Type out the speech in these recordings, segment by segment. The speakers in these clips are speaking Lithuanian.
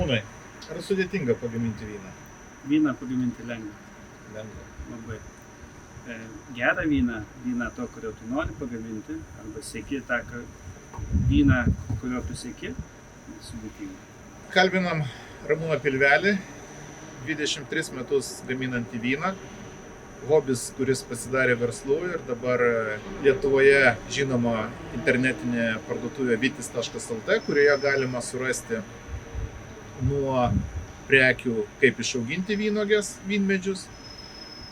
Ramūnai, ar sudėtinga pagaminti vyną? Vyną pagaminti lengva. Lengva. Labai. Gerą vyną, vyną to, kurio tu nori pagaminti, arba sieki tą vyną, kurio tu sieki, sudėtinga. Kalbinam Ramūną Pilvelį, 23 metus gaminantį vyną. Hobis, kuris pasidarė verslu ir dabar Lietuvoje žinoma internetinė parduotuvė vitis.lt, kurioje galima surasti nuo prekių, kaip išauginti vynuoges, vynmedžius,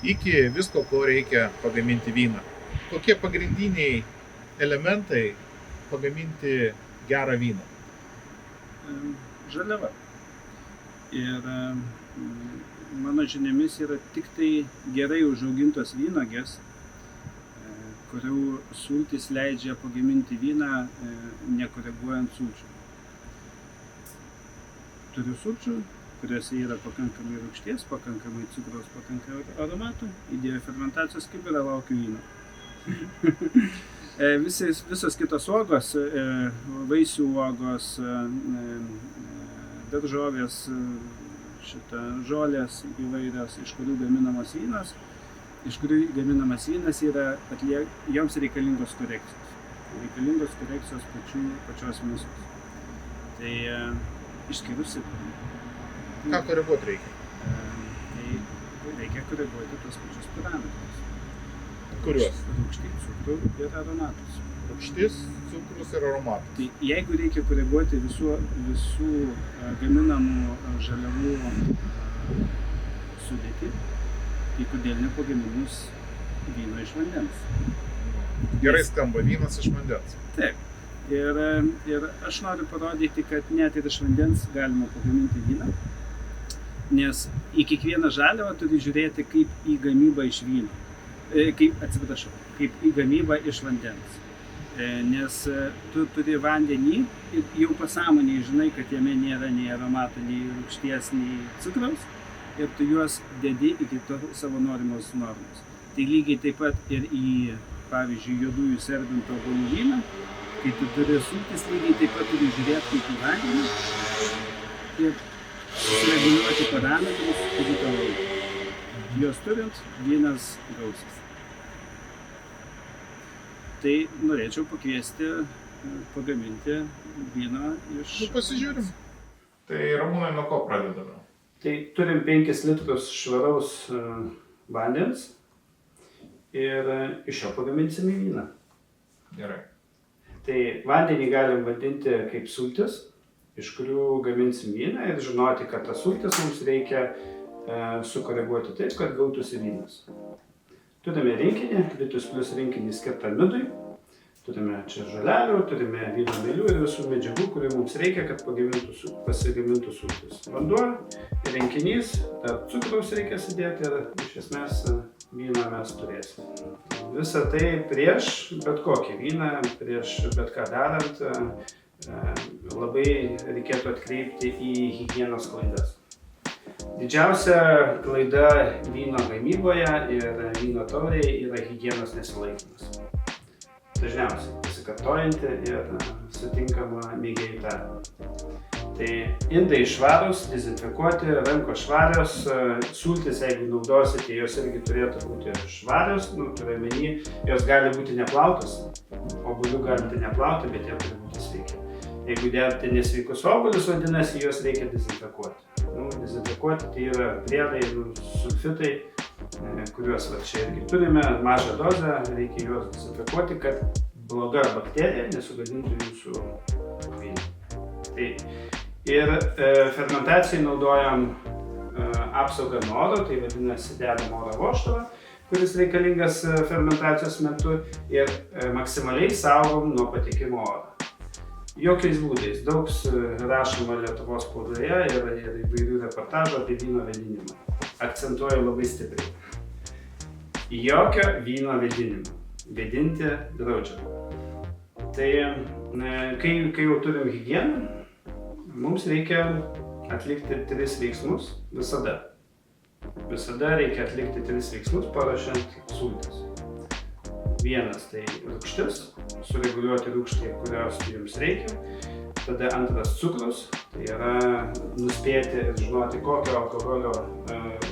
iki visko, ko reikia pagaminti vyną. Kokie pagrindiniai elementai pagaminti gerą vyną? Žaliava. Ir mano žiniomis yra tik tai gerai užaugintos vynuogės, kurių sultys leidžia pagaminti vyną nekoreguojant sulčių. Turiu sulčių, kuriuose yra pakankamai rūgšties, pakankamai cukraus, pakankamai aromatų, įdėjau fermentacijos kibirą, laukiu vyno. Visos kitos uogos, vaisių uogos, daržovės, žolės įvairios, iš kurių gaminamas vynas yra, joms reikalingos korekcijos. Reikalingos korekcijos pačios mėsos. Tai išskyrus Ką koreguoti reikia? Tai reikia koreguoti tuos pačius parametrus. Kuriuos? Rūgštį, cukrų ir aromatus. Rūgštis, cukrus ir aromatas. Tai jeigu reikia koreguoti visų gaminamų žaliavų sudėtį, tai kodėl nepagaminus vyno iš vandens? Gerai skamba vynas iš vandens. Taip. Ir aš noriu parodyti, kad net ir iš vandens galima pagaminti vyną, nes į kiekvieną žaliavą turi žiūrėti kaip į gamybą iš vyno. Kaip į gamybą iš vandens. Nes tu turi vandenį ir jau pasąmonėje žinai, kad jame nėra nei aromatų, nei rūgšties, nei cukraus ir tu juos dedi iki savo norimos normos. Tai lygiai taip pat ir į, pavyzdžiui, juodųjų serbintų obuolių vyną, kai tu turi sultis, lygiai taip pat turi žiūrėti kaip į vandenį ir sureguliuoti parametrus, kurių tau reikia. Juos turint, vynas gausis. Tai norėčiau pakviesti pagaminti vyną iš... Pasižiūrim. Tai Ramūnai, nuo ko pradedame? Tai turim 5 litrus švaraus vandens ir iš jo pagaminsime vyną. Gerai. Tai vandenį galim vadinti kaip sultis, iš kurių gaminsim vyną ir žinoti, kad tas sultis mums reikia sukoreguoti taip, kad gautųsi vynas. Turime rinkinį, Vitus Plus rinkinį skirtą midui, turime čia žolelių, turime vyno mėlių ir visų medžiagų, kurių mums reikia, kad pasigamintų sultis. Vanduo, rinkinys, dar cukraus reikia sudėti ir iš esmės vyną mes turėsime. Visą tai prieš bet kokį vyną, prieš bet ką darant, labai reikėtų atkreipti į higienos klaidas. Didžiausia klaida vyno gamyboje ir vyno taurėje yra higienos nesilaikymas. Dažniausiai pasikartojanti ir sutinkama mėgėjų tarpe. Tai indai švarūs, dezinfekuoti, rankos švarios, sultis, jeigu naudosite, jos irgi turėtų būti švarios, turiu omeny, jos gali būti neplautos, obuolių galite neplauti, bet jie turi būti sveiki. Jeigu dedate nesveikus obuolius, vadinasi, juos reikia dezinfekuoti. Dezinfekuoti tai yra priedai, sulfitai, kuriuos čia irgi turime, mažą dozę, reikia juos dezinfekuoti, kad bloga bakterija nesugadintų jūsų vyno. Ir fermentacijai naudojam apsaugą nuo oro, tai vadinasi dedam oro vožtuvą, kuris reikalingas fermentacijos metu ir maksimaliai saugom nuo patekimo oro. Jokiais būdais. Daug rašoma Lietuvos spaudoje ir įvairių reportažų apie vyno vėdinimą. Akcentuoju labai stipriai. Jokio vyno vėdinimo. Vėdinti draudžiama. Tai kai jau turim higieną, mums reikia atlikti 3 veiksmus visada. Visada reikia atlikti 3 veiksmus paruošiant sultis. Vienas tai rūgštis, sureguliuoti rūgštį, kurios jums reikia. Tada antras cukrus, Tai yra nuspėti ir žinoti, kokio alkoholio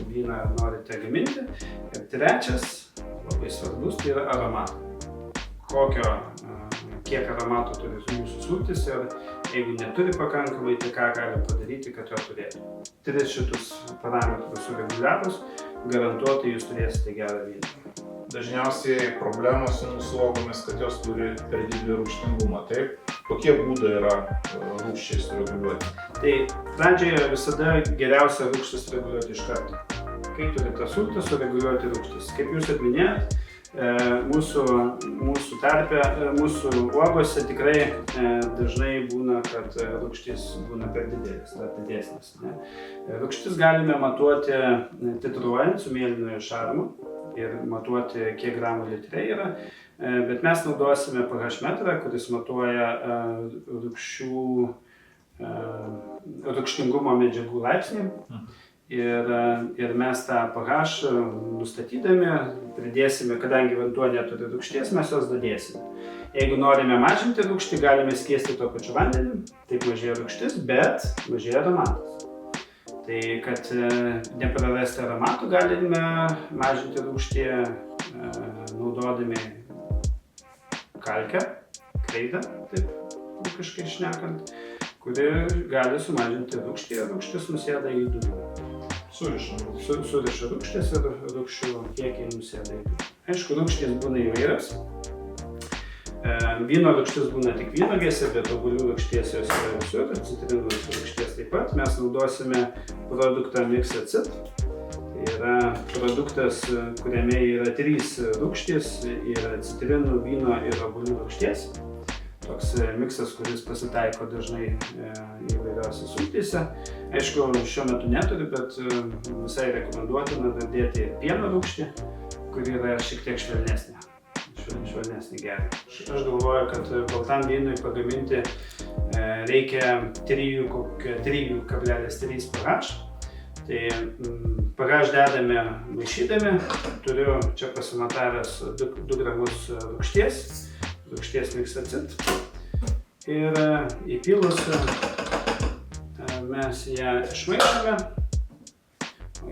vyną norite gaminti. Ir trečias, labai svarbus, tai yra aromatą. Kiek aromato turi jūsų sultis ir jeigu neturi pakankamai, tai ką gali padaryti, kad jo turėtų. 3 šitus parametrus sureguliavus, garantuotai jūs turėsite gerą vyną. Dažniausiai problemos su mūsų uogomis, kad jos turi per didelį rūgštingumą. Taip, kokie būdai yra rūgščiai sureguliuoti? Tai pradžioje visada geriausia rūgštis reguliuoti iš karto. Kai turite sultį, sureguliuoti rūgštis. Kaip jūs ir minėjot, mūsų uogose tikrai dažnai būna, kad rūgštis būna per didelis, ar didesnis. Rūgštis galime matuoti titruojant su mėlynojo šarmu ir matuoti, kiek gramų litre yra, bet mes naudosime pH metrą, kuris matuoja rūgštingumo medžiagų laipsnį. Ir mes tą pH nustatydami pridėsime, kadangi vanduo neturi rūgšties, mes jos dadėsime. Jeigu norime mažinti rūgštį, galime skiesti to pačiu vandeniu, taip mažėja rūgštis, bet mažėja aromatas. Tai kad neprarasti aromatų, galime mažinti rūgštį naudodami kalkę, kreidą, taip ūkiškai šnekant, kuri gali sumažinti rūgštį ir rūgštis nusėda į dugną. Suriša rūgštis ir rūgščių kiekiai nusėda į dugną. Aišku, rūgštys būna įvairios. Vyno rūgštis būna tik vynuogėse, bet obuolių rūgšties jos yra visur, citrinų rūgšties taip pat. Mes naudosime produktą Mixacid. Tai yra produktas, kuriame yra 3 rūgštys, yra citrinų, vyno ir obuolių rūgšties. Toks miksas, kuris pasitaiko dažnai įvairiausiose sultyse. Aišku, šiuo metu neturi, bet visai rekomenduotina dadėti pieno rūgštį, kuri yra šiek tiek švelnesnė geria. Aš galvoju, kad baltam vynui pagaminti reikia 3,3 pH. Tai pH dedame maišydami. Turiu čia pasimatavęs 2 gramus rūgšties Mixacid. Ir įpilus mes ją išmaišome.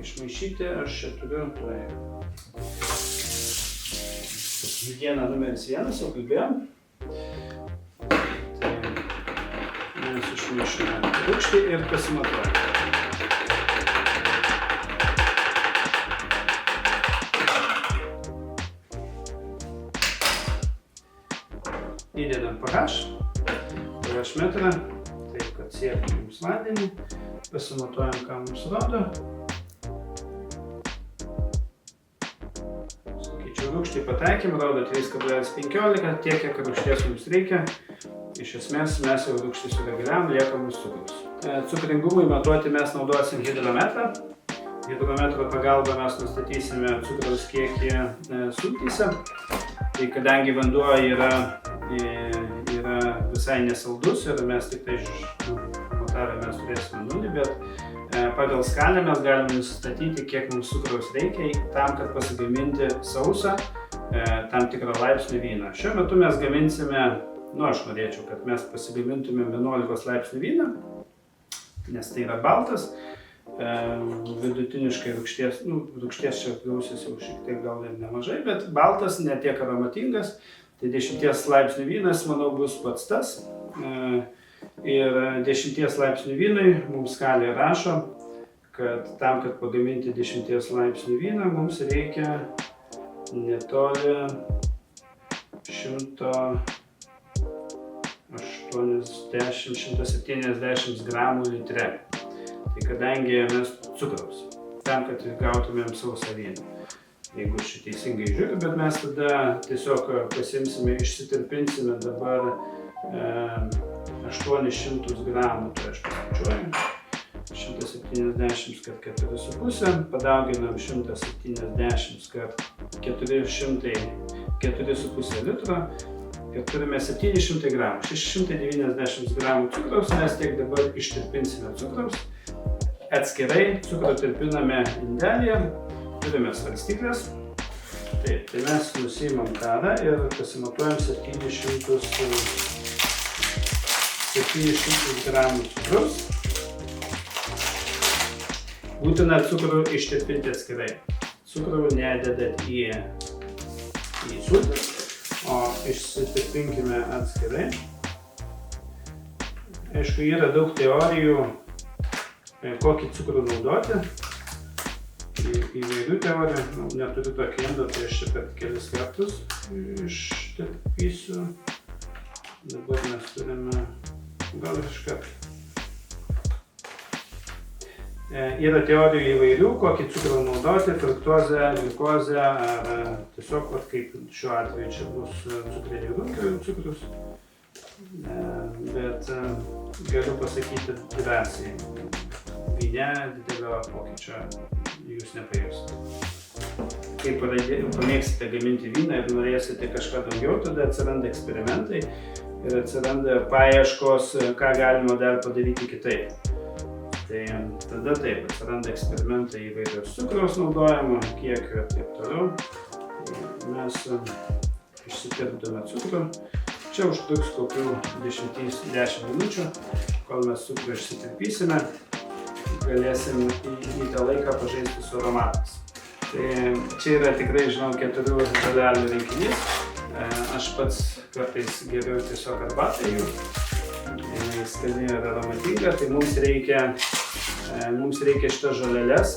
Išmaišyti aš čia turiu higiena numeris 1, jau kalbėjom. Tai mes išmaišome rūgštį ir pasimatuojame. Įdedam pH metrą, taip kad siektų mums vandenį, pasimatuojam, ką mums rodo. Skaičiau rūgštį, pataikėm, rodo 3,15, tiek, kiek rūgšties mums reikia. Iš esmės mes jau rūgštį sureguliavom, lieka mums cukrus. Cukringumui matuoti mes naudosim hidrometrą. Hidrometro pagalba mes nustatysime cukraus kiekį sultyse. Tai kadangi vanduo yra visai nesaldus ir mes tik tai matavę mes turėsime 0, bet pagal skalę mes galime nustatyti, kiek mums cukraus reikia tam, kad pasigaminti sausą tam tikrą laipsnių vyną. Šiuo metu mes gaminsime, aš norėčiau, kad mes pasigamintume 11 laipsnių vyną, nes tai yra baltas, vidutiniškai rūgšties čia gausis jau šiek tiek gal ir nemažai, bet baltas, ne tiek aromatingas. Tai 10 laipsnių vynas, manau, bus pats tas. Ir 10 laipsnių vynui mums skalė rašo, kad tam, kad pagaminti 10 laipsnių vyną, mums reikia netoli 180–170 gramų litre. Tai kadangi mes cukraus, tam, kad gautumėm sausą vyną. Jeigu aš teisingai žiūriu, bet mes tada tiesiog pasimsime, išsitirpinsime dabar 800 gramų, tai aš paskaičiuoju, 170 × 4,5, padauginam 170 × 4,5 litro ir turime 700 gramų, 690 gramų cukraus, mes tiek dabar ištirpinsime cukraus. Atskirai cukrų tirpiname indelėje. Turime svarstyklės, tai mes nusiimam karą ir pasimatuojam 700 gramų cukraus. Būtina cukrų ištirpinti atskirai. Cukrų nededat į sultis, o išsitirpinkime atskirai. Aišku, yra daug teorijų, kokį cukrų naudoti. Įvairių teorijų. Neturiu tokio indo, tai aš čia per kelis kartus ištirpysiu. Dabar mes turime gal iškart. Yra teorijų įvairių, kokį cukrų naudoti, fruktozę, gliukozę, ar tiesiog, kaip šiuo atveju čia bus cukrinių runkelių cukrus. Bet galiu pasakyti drąsiai, vyne didelio pokyčio jūs nepajusite. Kai pamėgsite gaminti vyną ir norėsite kažką daugiau, tada atsiranda eksperimentai ir atsiranda paieškos, ką galima dar padaryti kitaip. Tai tada taip, atsiranda eksperimentai įvairios cukraus naudojimo, kiekio ir taip toliau. Mes išsitirpdome cukrų. Čia užtruks kokių 10 minučių, kol mes cukrų išsitirpysime, galėsim į tą laiką pažaisti su aromatais. Tai čia yra tikrai, žinau, 4 žolelių rinkinys. Aš pats kartais geriau tiesiog arbatą jų. Skani ir aromatinga, tai mums reikia šitas žoleles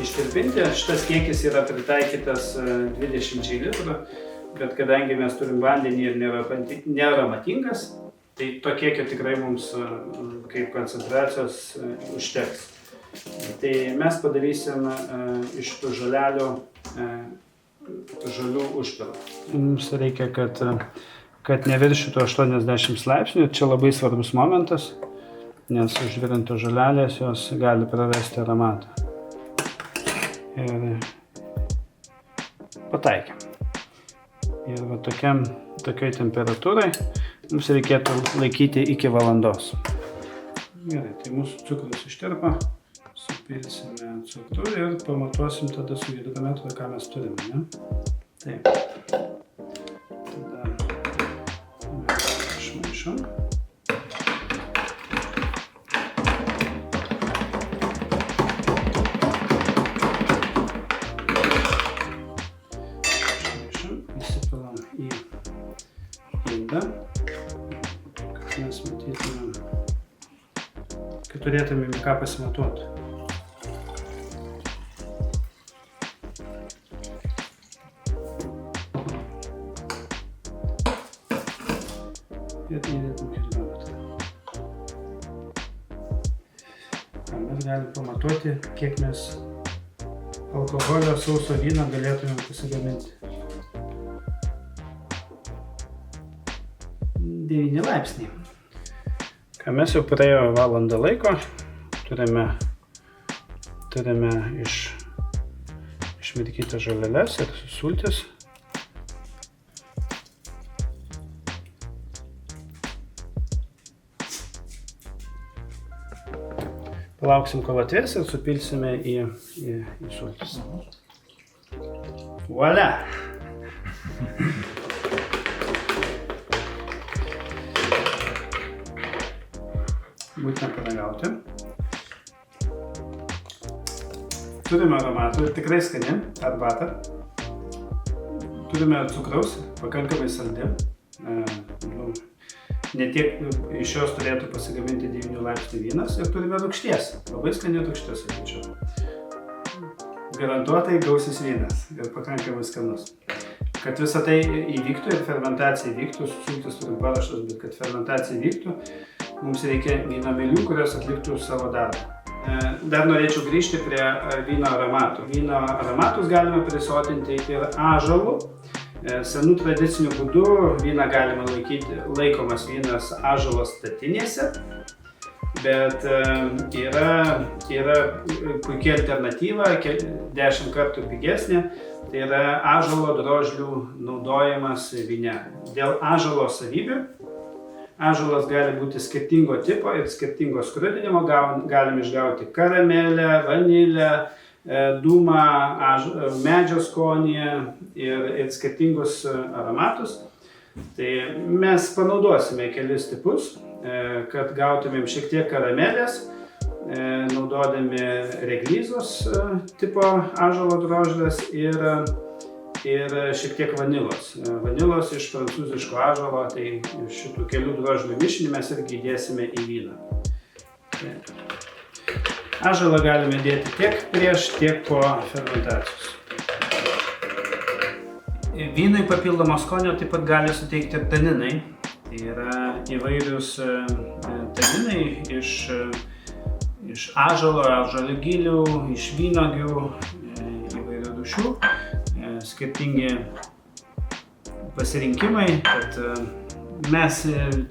ištirpinti. Šitas kiekis yra pritaikytas 20 litrų, bet kadangi mes turim vandenį ir nearomatingas, tai to kiekio tikrai mums kaip koncentracijos užteks. Tai mes padarysim iš tų žolių užpilą. Mums reikia, kad neviršytų 80 laipsnių. Čia labai svarbus momentas, nes užvirintos žolelės jos gali prarasti aromatą. Ir pataikėm. Ir va tokioj temperatūrai mums reikėtų laikyti iki valandos. Gerai, tai mūsų cukrus ištirpo. Supilsime cukrų ir pamatuosim tada su hidrometru, ką mes turime, ne? Taip. Išmaišom. Įsipilam į indą, kad mes matytumėm, kad turėtumėm ką pasimatuoti. Ir įdėtum hidrometrą. Mes galim pamatuoti, kiek mes alkoholio sauso vyno galėtumėm pasigaminti. 9 laipsniai. Mes jau praėjo valandą laiko, turime išmirkytas žoleles ir sultis. Palauksim, kol atvės ir supilsime į sultis. Voila! Būtina paragauti. Turime aromatų, tikrai skani arbatą. Turime cukraus, pakankamai saldi. Netiek iš jos turėtų pasigaminti 9 laipsnių vynas ir turime rūgšties. Labai skani rūgštis, sakyčiau. Garantuotai gausis vynas ir pakankamai skanus. Kad visa tai įvyktų ir fermentacija įvyktų, sultis turim paruoštas, bet kad fermentacija įvyktų, mums reikia vynamelių, kurios atliktų savo darbą. Dar norėčiau grįžti prie vyno aromatų. Vyno aromatus galime prisotinti ir ąžuolu. Senų tradicinių būdų vyną galima laikomas vynas ąžuolo statinėse, bet yra puikia alternatyva, 10 kartų pigesnė, tai yra ąžuolo drožlių naudojimas vyne. Dėl ąžuolo savybių, ąžuolas gali būti skirtingo tipo ir skirtingo skrudinimo, galim išgauti karamelę, vanilę, dūmą, medžio skonį ir skirtingus aromatus. Tai mes panaudosime kelis tipus, kad gautumėm šiek tiek karamelės, naudodami Reglyzos tipo ąžuolo drožles ir šiek tiek vanilos. Vanilos iš prancūziško ąžuolo, tai šitų kelių drožlių mišinį mes irgi įdėsime į vyną. Ąžuolą galime dėti tiek prieš, tiek po fermentacijos. Vynui papildomo skonio taip pat gali suteikti ir taninai. Tai yra įvairius taninai iš ąžuolo, ąžuolgilių, iš vynuogių, įvairių rūšių. Skirtingi pasirinkimai, kad mes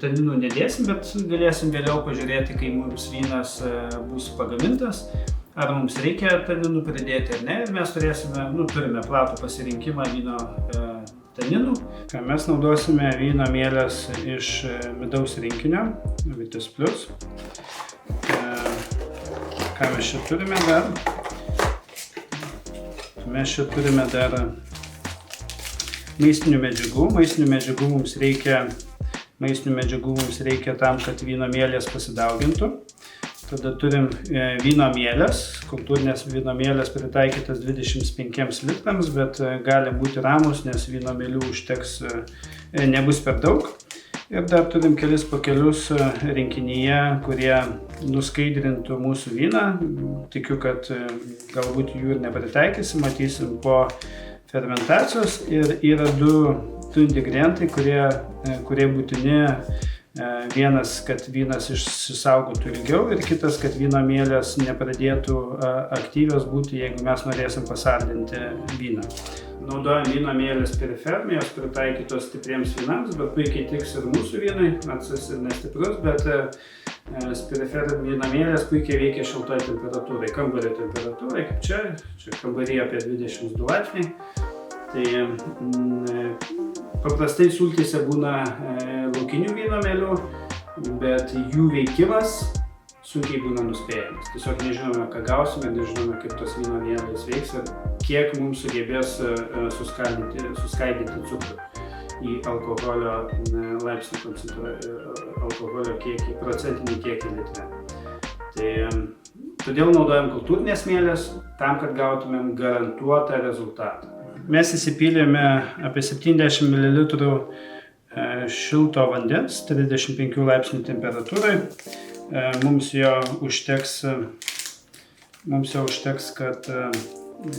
taninų nedėsim, bet galėsim vėliau pažiūrėti, kai mums vynas bus pagamintas, ar mums reikia taninų pridėti ar ne, ir mes turime platų pasirinkimą vyno taninų. Mes naudosime vyno mieles iš midaus rinkinio, Vitis Plus. Ką mes čia turime dar? Mes čia turime dar maistinių medžiagų. Maistinių medžiagų mums reikia tam, kad vyno mielės pasidaugintų. Tada turim vyno mielės, kultūrinės vyno mielės pritaikytas 25 litrams, bet gali būti ramus, nes vyno mielių užteks, nebus per daug. Ir dar turim kelis pakelius rinkinyje, kurie nuskaidrintų mūsų vyną. Tikiu, kad galbūt jų ir nepritaikysim, matysim po fermentacijos. Ir yra du ingredientai, kurie būtini. Vienas, kad vynas išsisaugotų ilgiau, ir kitas, kad vyno mielės nepradėtų aktyvios būti, jeigu mes norėsim pasaldinti vyną. Naudojam vyno mielės perifermė, jos pritaikytos stipriems vynams, bet puikiai tiks ir mūsų vynai, nors jis ir nestiprus, bet perifermė vyno mielės puikiai veikia šiltoj temperatūrai, kambario temperatūrai, kaip čia kambaryje apie 22 laipsniai. Tai paprastai sultyse būna laukinių vyno mielių, bet jų veikimas sunkiai būna nuspėjamas. Tiesiog nežinome, ką gausime, nežinome, kaip tos vyno mielės veiks ir kiek mums sugebės suskaidyti cukrų į alkoholio laipsnį alkoholio kiekį, procentinį kiekį litre. Tai todėl naudojam kultūrinės mielės tam, kad gautumėm garantuotą rezultatą. Mes įsipylėme apie 70 ml šilto vandens 35 laipsnių temperatūrai. Mums jo užteks,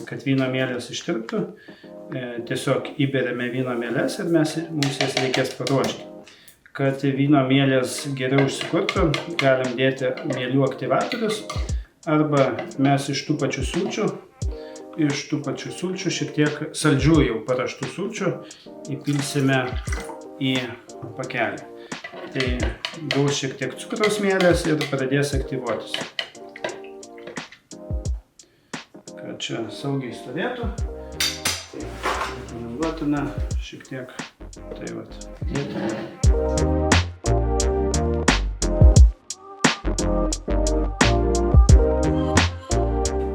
kad vyno mielės ištirptų. Tiesiog įberiame vyno mieles ir mums jas reikės paruošti. Kad vyno mielės geriau išsikurtų, galim dėti mielių aktyvatorius arba mes iš tų pačių sulčių šiek tiek saldžių jau paraštų sulčių įpilsime į pakelį. Tai gaus šiek tiek cukraus mielės ir pradės aktyvuotis. Kad čia saugiai stovėtų, rekomenduotina šiek tiek tai vat dėti.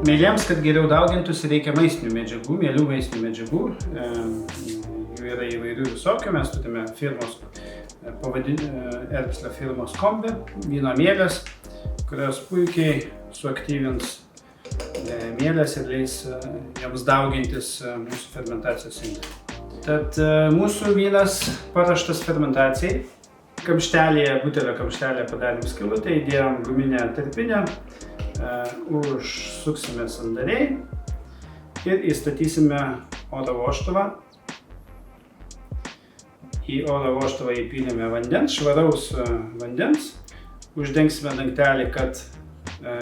Mieliems, kad geriau daugintųsi, reikia maistinių medžiagų, mielių maistinių medžiagų. Jų yra įvairių visokių. Mes turime Erbslio firmos kombi, vyno mielės, kurios puikiai suaktyvins mielės ir leis joms daugintis mūsų fermentacijos indėlį. Tad mūsų vynas paruoštas fermentacijai. Butelio kamštelėje padarėm skylutę, įdėjom guminę tarpinę. Užsuksime sandariai ir įstatysime oro vožtuvą. Į oro vožtuvą įpylėme vandens, švaraus vandens. Uždengsime dangtelį, kad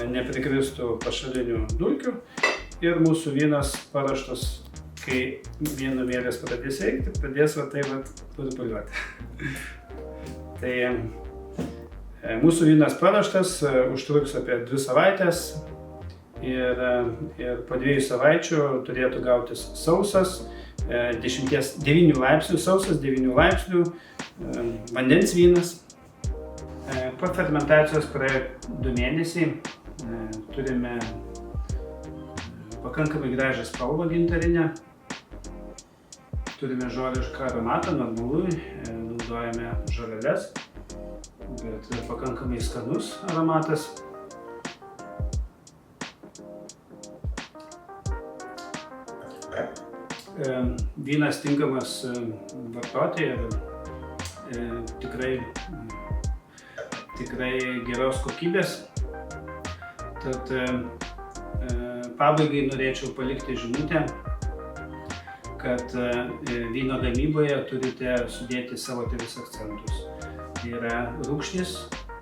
neprikristų pašalinių dulkių. Ir mūsų vynas paruoštas, kai vyno mielės pradės veikti, pradės va taip burbuliuoti. Tai mūsų vynas paruoštas, užtruks apie 2 savaitės ir po 2 savaičių turėtų gautis sausas, 9 laipsnių vandens vynas. Po fermentacijos praėjo 2 mėnesiai, turime pakankamai gražią spalvą gintarinę, turime žolišką aromatą, normalu, naudojame žoleles. Bet pakankamai skanus aromatas. vynas tinkamas vartoti ir tikrai geros kokybės. Tad pabaigai norėčiau palikti žinutę, kad vyno gamyboje turite sudėti savo 3 akcentus. Tai yra rūgštis,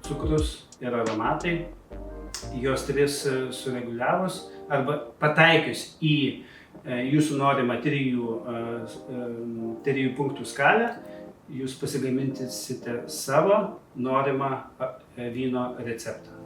cukrus ir aromatai. Jos 3 sureguliavus arba pataikius į jūsų norimą 3 punktų skalę, jūs pasigaminsite savo norimą vyno receptą.